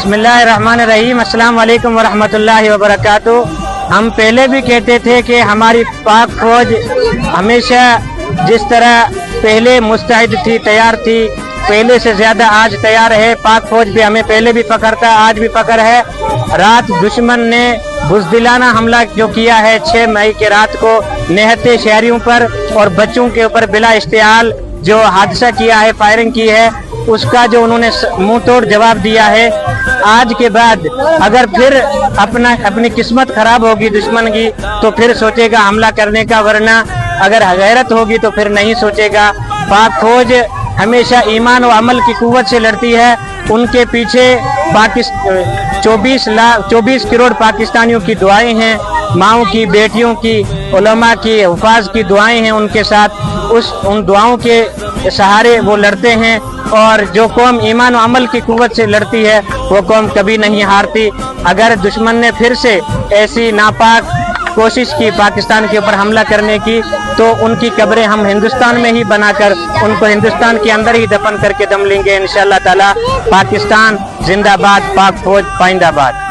बिस्मिल्लाहिर्रहमानिर्रहीम। अस्सलाम वालेकुम वरहमतुल्लाहि वबरकातुहू। हम पहले भी कहते थे कि हमारी पाक फौज हमेशा जिस तरह पहले मुस्तैद थी, तैयार थी, पहले से ज्यादा आज तैयार है। पाक फौज भी हमें पहले भी फख्र था, आज भी फख्र है। रात दुश्मन ने बुज़दिलाना हमला जो किया है 6 मई के रात को निहत्ते शहरियों पर और बच्चों के ऊपर बिला इश्तियाल जो हादसा किया है, फायरिंग की है, उसका जो उन्होंने मुंह तोड़ जवाब दिया है। आज के बाद अगर फिर अपनी किस्मत खराब होगी दुश्मन की तो फिर सोचेगा हमला करने का, वरना अगर गैरत होगी तो फिर नहीं सोचेगा। पाक फौज हमेशा ईमान और अमल की कुव्वत से लड़ती है। उनके पीछे 24 करोड़ पाकिस्तानियों की दुआएं हैं, माओं की, बेटियों की, उलमा की, हुफाज की दुआएं हैं उनके साथ। उन दुआओं के सहारे वो लड़ते हैं और जो कौम ईमान और अमल की कुव्वत से लड़ती है वो कौम कभी नहीं हारती। अगर दुश्मन ने फिर से ऐसी नापाक कोशिश की पाकिस्तान के ऊपर हमला करने की तो उनकी कब्रें हम हिंदुस्तान में ही बनाकर उनको हिंदुस्तान के अंदर ही दफन करके दम लेंगे इंशाअल्लाह ताला। पाकिस्तान जिंदाबाद, पाक फौज पाइंदाबाद।